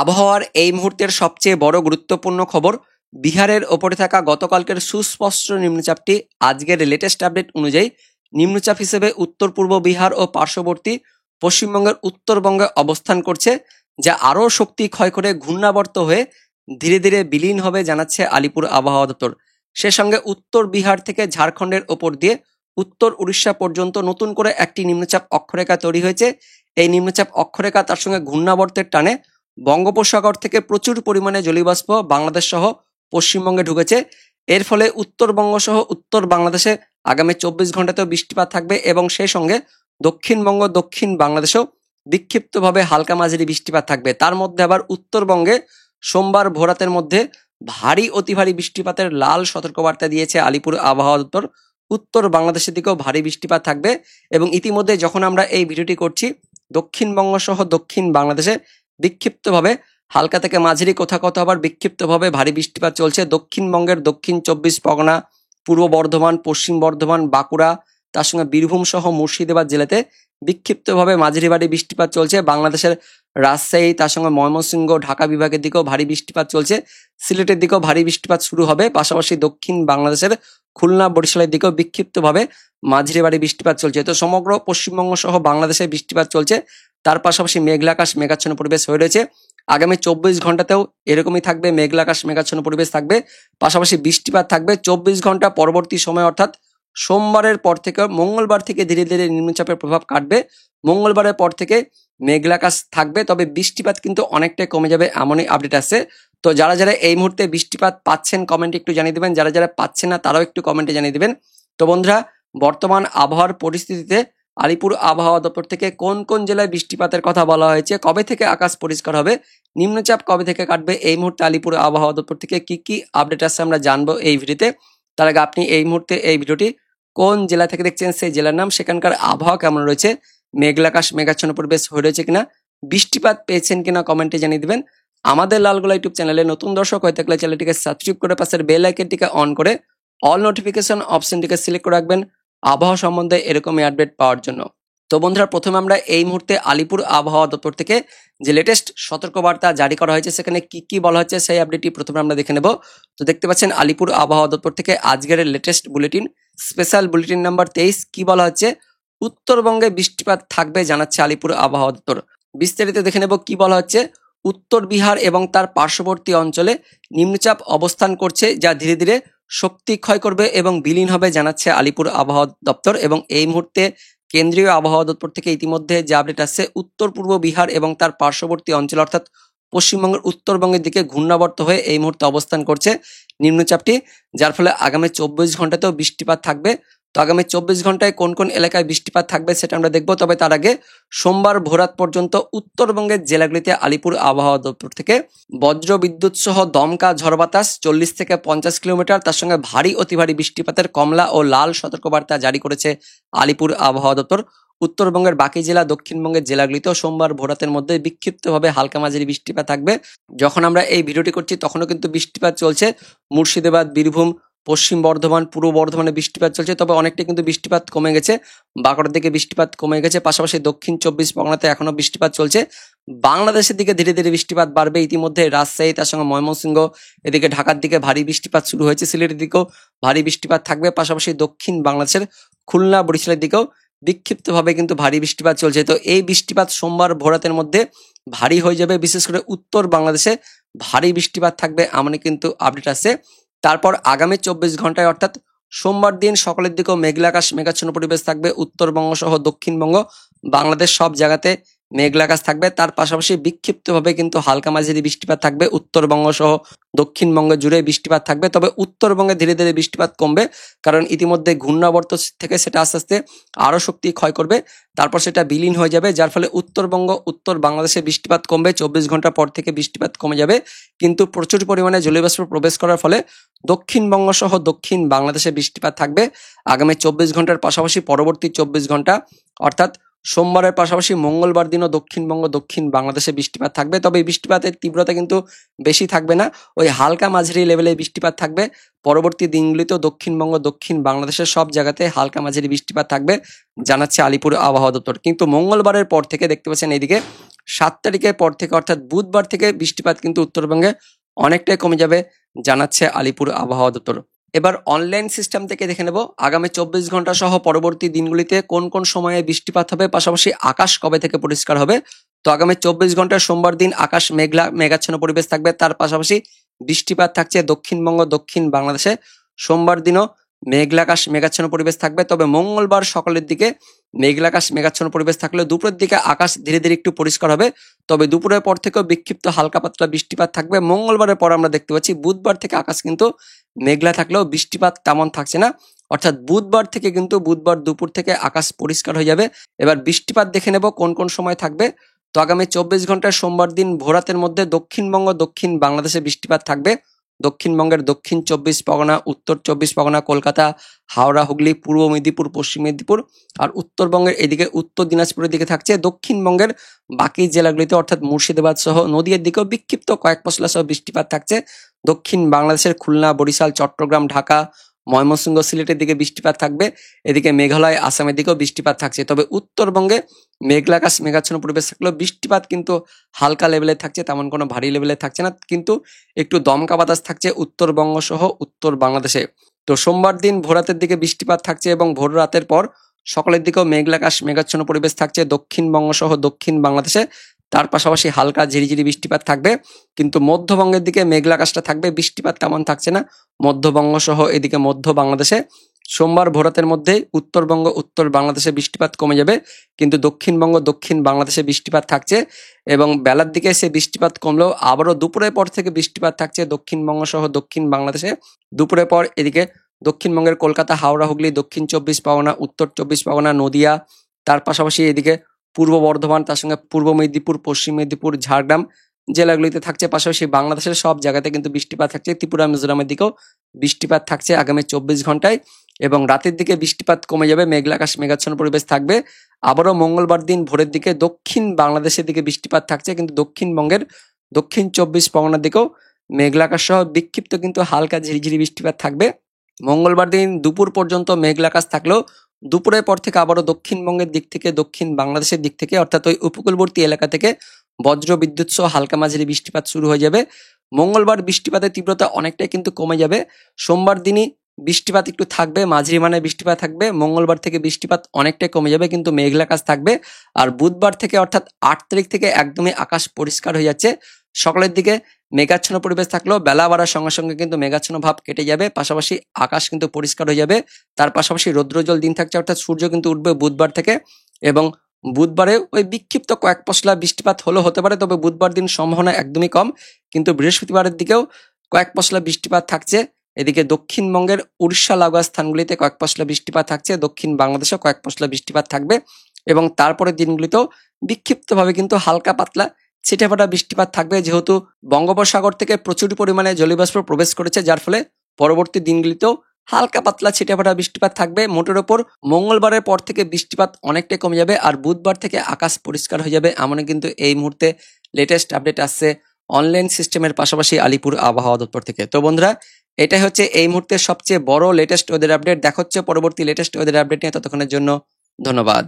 আবহাওয়ার এই মুহূর্তের সবচেয়ে বড় গুরুত্বপূর্ণ খবর, বিহারের ওপরে থাকা গতকালকের সুস্পষ্ট নিম্নচাপটি আজকের লেটেস্ট আপডেট অনুযায়ী নিম্নচাপ হিসেবে উত্তর পূর্ব বিহার ও পার্শ্ববর্তী পশ্চিমবঙ্গের উত্তরবঙ্গে অবস্থান করছে, যা আরও শক্তি ক্ষয় করে ঘূর্ণাবর্ত হয়ে ধীরে ধীরে বিলীন হবে জানাচ্ছে আলিপুর আবহাওয়া দপ্তর। সে সঙ্গে উত্তর বিহার থেকে ঝাড়খণ্ডের ওপর দিয়ে উত্তর উড়িষ্যা পর্যন্ত নতুন করে একটি নিম্নচাপ অক্ষরেখা তৈরি হয়েছে। এই নিম্নচাপ অক্ষরেখা তার সঙ্গে ঘূর্ণাবর্তের টানে বঙ্গোপসাগর থেকে প্রচুর পরিমাণে জলীয়বাষ্প বাংলাদেশ সহ পশ্চিমবঙ্গে ঢুকেছে। এর ফলে উত্তরবঙ্গ সহ উত্তর বাংলাদেশে আগামী 24 ঘন্টাতেও বৃষ্টিপাত থাকবে এবং সেই সঙ্গে দক্ষিণবঙ্গ দক্ষিণ বাংলাদেশেও বিক্ষিপ্তভাবে হালকা মাঝারি বৃষ্টিপাত থাকবে। তার মধ্যে আবার উত্তরবঙ্গে সোমবার ভোরাতের মধ্যে ভারী অতি ভারী বৃষ্টিপাতের লাল সতর্কবার্তা দিয়েছে আলিপুর আবহাওয়া দপ্তর। উত্তর বাংলাদেশের দিকেও ভারী বৃষ্টিপাত থাকবে এবং ইতিমধ্যে যখন আমরা এই ভিডিওটি করছি, দক্ষিণবঙ্গ সহ দক্ষিণ বাংলাদেশে বিক্ষিপ্তভাবে হালকা থেকে মাঝারি, কোথাও কোথাও আবার বিক্ষিপ্তভাবে ভারী বৃষ্টিপাত চলছে। দক্ষিণবঙ্গের দক্ষিণ 24 পরগনা, পূর্ব বর্ধমান, পশ্চিম বর্ধমান, বাঁকুড়া, তার সঙ্গে বীরভূম সহ মুর্শিদাবাদ জেলাতে বিক্ষিপ্তভাবে মাঝারি ভারী বৃষ্টিপাত চলছে। বাংলাদেশের রাজশাহী, তার সঙ্গে ময়মনসিংহ, ঢাকা বিভাগের দিকেও ভারী বৃষ্টিপাত চলছে। সিলেটের দিকেও ভারী বৃষ্টিপাত শুরু হবে। পাশাপাশি দক্ষিণ বাংলাদেশের খুলনা, বরিশালের দিকেও বিক্ষিপ্তভাবে মাঝারি ভারী বৃষ্টিপাত চলছে। তো সমগ্র পশ্চিমবঙ্গ সহ বাংলাদেশে বৃষ্টিপাত চলছে। তার পাশাপাশি মেঘলা আকাশ মেঘাচ্ছন্ন পরিবেশ হয়ে রয়েছে। আগামী 24 ঘন্টাতেও এরকমই থাকবে, মেঘলা আকাশ মেঘাচ্ছন্ন পরিবেশ থাকবে। পাশাপাশি বৃষ্টিপাত থাকবে 24 ঘন্টা পরবর্তী সময়, অর্থাৎ সোমবারের পর থেকে মঙ্গলবার থেকে ধীরে ধীরে নিম্নচাপের প্রভাব কাটবে। মঙ্গলবারের পর থেকে মেঘলা আকাশ থাকবে, তবে বৃষ্টিপাত কিন্তু অনেকটাই কমে যাবে, এমনই আপডেট আসছে। তো যারা যারা এই মুহূর্তে বৃষ্টিপাত পাচ্ছেন কমেন্টে একটু জানিয়ে দেবেন, যারা যারা পাচ্ছেন না তারাও একটু কমেন্টে জানিয়ে দেবেন। তো বন্ধুরা, বর্তমান আবহাওয়ার পরিস্থিতিতে আলিপুর আবহাওয়া দপ্তর থেকে কোন কোন জেলায় বৃষ্টিপাতের কথা বলা হয়েছে, কবে থেকে আকাশ পরিষ্কার হবে, নিম্নচাপ কবে থেকে কাটবে, এই মুহূর্তে আলিপুর আবহাওয়া দপ্তর থেকে কি কি আপডেট আসছে আমরা জানবো এই ভিডিওতে। তার আগে আপনি এই মুহূর্তে এই ভিডিওটি কোন জেলা থেকে দেখছেন, সেই জেলার নাম, সেখানকার আবহাওয়া কেমন রয়েছে, মেঘলা আকাশ মেঘাচ্ছন্ন পরিবেশ হয়ে রয়েছে কিনা, বৃষ্টিপাত পেয়েছেন কিনা কমেন্টে জানিয়ে দিবেন। আমাদের লালগোলা ইউটিউব চ্যানেলে নতুন দর্শক হয়ে থাকলে চ্যানেলটিকে সাবস্ক্রাইব করে পাশের বেল আইকনটিকে অন করে অল নোটিফিকেশন অপশনটিকে সিলেক্ট করে রাখবেন আবহাওয়া সম্বন্ধে এরকমই আপডেট পাওয়ার জন্য। তো বন্ধুরা, প্রথমে আমরা এই মুহূর্তে আলিপুর আবহাওয়া দপ্তর থেকে যে লেটেস্ট সতর্কবার্তা জারি করা হয়েছে সেখানে কি কি বলা হচ্ছে সেই আপডেটটি প্রথমে আমরা দেখে নেব। তো দেখতে পাচ্ছেন আলিপুর আবহাওয়া দপ্তর থেকে আজকের latest bulletin, special bulletin number 23। কি বলা হচ্ছে, উত্তরবঙ্গে বৃষ্টিপাত থাকবে জানাচ্ছে আলিপুর আবহাওয়া দপ্তর। বিস্তারিত দেখে নেব কি বলা হচ্ছে। উত্তর বিহার এবং তার পার্শ্ববর্তী অঞ্চলে নিম্নচাপ অবস্থান করছে, যা ধীরে ধীরে শক্তি ক্ষয় করবে এবং বিলীন হবে জানাচ্ছে আলিপুর আবহাওয়া দপ্তর। এবং এই মুহূর্তে কেন্দ্রীয় আবহাওয়া দপ্তর থেকে ইতিমধ্যে যে আপডেট আসছে, উত্তর পূর্ব বিহার এবং তার পার্শ্ববর্তী অঞ্চল অর্থাৎ পশ্চিমবঙ্গের উত্তরবঙ্গের দিকে ঘূর্ণাবর্ত হয়ে এই মুহূর্তে অবস্থান করছে নিম্নচাপটি, যার ফলে আগামী 24 ঘন্টাতেও বৃষ্টিপাত থাকবে। তো আগামী 24 ঘন্টায় কোন কোন এলাকায় বৃষ্টিপাত থাকবে সেটা আমরা দেখবো। তবে তার আগে সোমবার ভোরাত পর্যন্ত উত্তরবঙ্গের জেলাগুলিতে আলিপুর আবহাওয়া দপ্তর থেকে বজ্র বিদ্যুৎ সহ দমকা ঝড় বাতাস 40 থেকে 50 কিলোমিটার, তার সঙ্গে ভারী অতি ভারী বৃষ্টিপাতের কমলা ও লাল সতর্কবার্তা জারি করেছে আলিপুর আবহাওয়া দপ্তর। উত্তরবঙ্গের বাকি জেলা, দক্ষিণবঙ্গের জেলাগুলিতেও সোমবার ভোরাতের মধ্যে বিক্ষিপ্তভাবে হালকা মাঝারি বৃষ্টিপাত থাকবে। যখন আমরা এই ভিডিওটি করছি তখনও কিন্তু বৃষ্টিপাত চলছে। মুর্শিদাবাদ, বীরভূম, পশ্চিম বর্ধমান, পূর্ব বর্ধমানে বৃষ্টিপাত চলছে, তবে অনেকটাই কিন্তু বৃষ্টিপাত কমে গেছে। বাঁকুড়ার দিকে বৃষ্টিপাত কমে গেছে। পাশাপাশি দক্ষিণ 24 পরগনাতে এখনো বৃষ্টিপাত চলছে। বাংলাদেশের দিকে ধীরে ধীরে বৃষ্টিপাত বাড়বে। ইতিমধ্যে রাজশাহী, তার সঙ্গে ময়মনসিংহ, এদিকে ঢাকার দিকে ভারী বৃষ্টিপাত শুরু হয়েছে। সিলেটের দিকেও ভারী বৃষ্টিপাত থাকবে। পাশাপাশি দক্ষিণ বাংলাদেশের খুলনা, বরিশালের দিকেও বিক্ষিপ্তভাবে কিন্তু ভারী বৃষ্টিপাত চলছে। তো এই বৃষ্টিপাত সোমবার ভোরাতের মধ্যে ভারী হয়ে যাবে। বিশেষ করে উত্তর বাংলাদেশে ভারী বৃষ্টিপাত থাকবে, এমনই কিন্তু আপডেট আছে। তারপর আগামী 24 ঘন্টায় অর্থাৎ সোমবার দিন সকালের দিকেও মেঘলা আকাশ মেঘাচ্ছন্ন পরিবেশ থাকবে। উত্তরবঙ্গ সহ দক্ষিণবঙ্গ বাংলাদেশ সব জায়গাতে মেঘলা আকাশ থাকবে। তার পাশাপাশি বিক্ষিপ্তভাবে কিন্তু হালকা মাঝারি বৃষ্টিপাত থাকবে। উত্তরবঙ্গ সহ দক্ষিণবঙ্গ জুড়ে বৃষ্টিপাত থাকবে। তবে উত্তরবঙ্গে ধীরে ধীরে বৃষ্টিপাত কমবে, কারণ ইতিমধ্যে ঘূর্ণাবর্ত থেকে সেটা আস্তে আস্তে আরও শক্তি ক্ষয় করবে, তারপর সেটা বিলীন হয়ে যাবে, যার ফলে উত্তরবঙ্গ উত্তর বাংলাদেশে বৃষ্টিপাত কমবে। 24 ঘন্টা পর থেকে বৃষ্টিপাত কমে যাবে, কিন্তু প্রচুর পরিমাণে জলীয়বাষ্প প্রবেশ করার ফলে দক্ষিণবঙ্গ সহ দক্ষিণ বাংলাদেশে বৃষ্টিপাত থাকবে আগামী 24 ঘন্টার পাশাপাশি পরবর্তী 24 ঘন্টা, অর্থাৎ সোমবারের পাশাপাশি মঙ্গলবার দিনও দক্ষিণবঙ্গ দক্ষিণ বাংলাদেশে বৃষ্টিপাত থাকবে। তবে এই বৃষ্টিপাতের তীব্রতা কিন্তু বেশি থাকবে না, ওই হালকা মাঝারি লেভেলে বৃষ্টিপাত থাকবে। পরবর্তী দিনগুলিতেও দক্ষিণবঙ্গ দক্ষিণ বাংলাদেশের সব জায়গাতে হালকা মাঝারি বৃষ্টিপাত থাকবে জানাচ্ছে আলিপুর আবহাওয়া দপ্তর। কিন্তু মঙ্গলবারের পর থেকে দেখতে পাচ্ছেন এইদিকে 7 তারিখের পর থেকে অর্থাৎ বুধবার থেকে বৃষ্টিপাত কিন্তু উত্তরবঙ্গে অনেকটাই কমে যাবে জানাচ্ছে আলিপুর আবহাওয়া দপ্তর। এবার অনলাইন সিস্টেম থেকে দেখে নেব আগামী 24 ঘন্টা সহ পরবর্তী দিনগুলিতে কোন কোন সময়ে বৃষ্টিপাত হবে, পাশাপাশি আকাশ কবে থেকে পরিষ্কার হবে। তো আগামী 24 ঘন্টা সোমবার দিন আকাশ মেঘাচ্ছন্ন পরিবেশ থাকবে, তার পাশাপাশি বৃষ্টিপাত থাকছে দক্ষিণবঙ্গ দক্ষিণ বাংলাদেশে। সোমবার দিনও মেঘাকাশ মেঘাচ্ছন্ন পরিবেশ থাকবে, তবে মঙ্গলবার সকালের দিকে মেঘাকাশ মেঘাচ্ছন্ন পরিবেশ থাকলেও দুপুরের দিকে আকাশ ধীরে ধীরে একটু পরিষ্কার হবে, তবে দুপুরের পর থেকেও বিক্ষিপ্ত হালকা পাতলা বৃষ্টিপাত থাকবে। মঙ্গলবারের পর আমরা দেখতে পাচ্ছি বুধবার থেকে আকাশ কিন্তু মেঘলা থাকলেও বৃষ্টিপাত তেমন থাকছে না, অর্থাৎ বুধবার থেকে কিন্তু বুধবার দুপুর থেকে আকাশ পরিষ্কার হয়ে যাবে। এবার বৃষ্টিপাত দেখে নেব কোন কোন সময় থাকবে। তো আগামী 24 ঘন্টায় সোমবার দিন ভোরাতের মধ্যে দক্ষিণবঙ্গ দক্ষিণ বাংলাদেশে বৃষ্টিপাত থাকবে। দক্ষিণবঙ্গের দক্ষিণ 24 পরগনা, উত্তর 24 পরগনা, কলকাতা, হাওড়া, হুগলি, পূর্ব মেদিনীপুর, পশ্চিম মেদিনীপুর আর উত্তরবঙ্গের এদিকে উত্তর দিনাজপুরের দিকে থাকছে। দক্ষিণবঙ্গের বাকি জেলাগুলিতে অর্থাৎ মুর্শিদাবাদ সহ নদীয়ার দিকেও বিক্ষিপ্ত কয়েক পশলা সহ বৃষ্টিপাত থাকছে। দক্ষিণ বাংলাদেশের খুলনা, বরিশাল, চট্টগ্রাম, ঢাকা, ময়মনসিংহ, সিলেটের দিকে বৃষ্টিপাত থাকবে। এদিকে মেঘালয়, আসামের দিকেও বৃষ্টিপাত থাকছে, তবে উত্তরবঙ্গে মেঘলা আকাশ মেঘাচ্ছন্ন পরিবেশ থাকলেও বৃষ্টিপাত কিন্তু হালকা লেভেলে থাকছে, তেমন কোনো ভারী লেভেলে থাকছে না, কিন্তু একটু দমকা বাতাস থাকছে উত্তরবঙ্গ সহ উত্তর বাংলাদেশে। তো সোমবার দিন ভোরাতের দিকে বৃষ্টিপাত থাকছে এবং ভোর রাতের পর সকালের দিকেও মেঘলা আকাশ মেঘাচ্ছন্ন পরিবেশ থাকছে দক্ষিণবঙ্গ সহ দক্ষিণ বাংলাদেশে। তার পাশাপাশি হালকা ঝিরিঝিরি বৃষ্টিপাত থাকবে, কিন্তু মধ্যবঙ্গের দিকে মেঘলা আকাশটা থাকবে, বৃষ্টিপাত তেমন থাকছে না মধ্যবঙ্গ সহ এদিকে মধ্য বাংলাদেশে। সোমবার ভোরাতের মধ্যে উত্তরবঙ্গ উত্তর বাংলাদেশে বৃষ্টিপাত কমে যাবে, কিন্তু দক্ষিণবঙ্গ দক্ষিণ বাংলাদেশে বৃষ্টিপাত থাকছে এবং বেলার দিকে সে বৃষ্টিপাত কমলেও আবারও দুপুরের পর থেকে বৃষ্টিপাত থাকছে দক্ষিণবঙ্গ সহ দক্ষিণ বাংলাদেশে। দুপুরের পর এদিকে দক্ষিণবঙ্গের কলকাতা, হাওড়া, হুগলি, দক্ষিণ 24 পরগনা, উত্তর 24 পরগনা, নদিয়া, তার পাশাপাশি এদিকে পূর্ব বর্ধমান, তার সঙ্গে পূর্ব মেদিনীপুর, পশ্চিম মেদিনীপুর, ঝাড়গ্রাম জেলাগুলিতে থাকছে। পাশাপাশি বাংলাদেশের সব জায়গাতে কিন্তু বৃষ্টিপাত থাকছে। ত্রিপুরা, মিজোরামের দিকেও বৃষ্টিপাত থাকছে আগামী 24 ঘন্টায় এবং রাতের দিকে বৃষ্টিপাত কমে যাবে, মেঘলা আকাশ মেঘাচ্ছন্ন পরিবেশ থাকবে। আবারও মঙ্গলবার দিন ভোরের দিকে দক্ষিণ বাংলাদেশের দিকে বৃষ্টিপাত থাকছে, কিন্তু দক্ষিণবঙ্গের দক্ষিণ 24 পরগনার দিকেও মেঘলা আকাশ সহ বিক্ষিপ্ত কিন্তু হালকা ঝিরিঝিরি বৃষ্টিপাত থাকবে। মঙ্গলবার দিন দুপুর পর্যন্ত মেঘলা আকাশ থাকলেও দুপুরের পর থেকে আবারও দক্ষিণবঙ্গের দিক থেকে দক্ষিণ বাংলাদেশের দিক থেকে অর্থাৎ ওই উপকূলবর্তী এলাকা থেকে বজ্র বিদ্যুৎ সহ হালকা মাঝারি বৃষ্টিপাত শুরু হয়ে যাবে। মঙ্গলবার বৃষ্টিপাতের তীব্রতা অনেকটাই কিন্তু কমে যাবে। সোমবার দিনই বৃষ্টিপাত একটু থাকবে, মাঝারি মানের বৃষ্টিপাত থাকবে। মঙ্গলবার থেকে বৃষ্টিপাত অনেকটাই কমে যাবে, কিন্তু মেঘলা আকাশ থাকবে। আর বুধবার থেকে অর্থাৎ 8 তারিখ থেকে একদমই আকাশ পরিষ্কার হয়ে যাচ্ছে। সকালের দিকে মেঘাচ্ছন্ন পরিবেশ থাকলেও বেলা বাড়ার সঙ্গে সঙ্গে কিন্তু মেঘাচ্ছন্ন ভাব কেটে যাবে, পাশাপাশি আকাশ কিন্তু পরিষ্কার হয়ে যাবে। তার পাশাপাশি রৌদ্রোজ্জ্বল দিন থাকছে, অর্থাৎ সূর্য কিন্তু উঠবে বুধবার থেকে এবং বুধবারে ওই বিক্ষিপ্ত কয়েক পশলা বৃষ্টিপাত হতে পারে, তবে বুধবার দিন সম্ভাবনা একদমই কম। কিন্তু বৃহস্পতিবারের দিকেও কয়েক পশলা বৃষ্টিপাত থাকছে। এদিকে দক্ষিণবঙ্গের উড়িষ্যা লাগোয়া স্থানগুলিতে কয়েক পশলা বৃষ্টিপাত থাকছে, দক্ষিণ বাংলাদেশেও কয়েক পশলা বৃষ্টিপাত থাকবে এবং তারপরের দিনগুলিতেও বিক্ষিপ্তভাবে কিন্তু হালকা পাতলা ছিটেফাটা বৃষ্টিপাত থাকবে, যেহেতু বঙ্গোপসাগর থেকে প্রচুর পরিমাণে জলীয়বাষ্প প্রবেশ করেছে, যার ফলে পরবর্তী দিনগুলিতেও হালকা পাতলা ছিটেফাটা বৃষ্টিপাত থাকবে। মোটের ওপর মঙ্গলবারের পর থেকে বৃষ্টিপাত অনেকটাই কমে যাবে আর বুধবার থেকে আকাশ পরিষ্কার হয়ে যাবে, এমনই কিন্তু এই মুহূর্তে লেটেস্ট আপডেট আসছে অনলাইন সিস্টেমের পাশাপাশি আলিপুর আবহাওয়া দপ্তর থেকে। তো বন্ধুরা, এটাই হচ্ছে এই মুহূর্তে সবচেয়ে বড় লেটেস্ট ওয়েদার আপডেট। দেখা হচ্ছে পরবর্তী লেটেস্ট ওয়েদার আপডেট নিয়ে, ততক্ষণের জন্য ধন্যবাদ।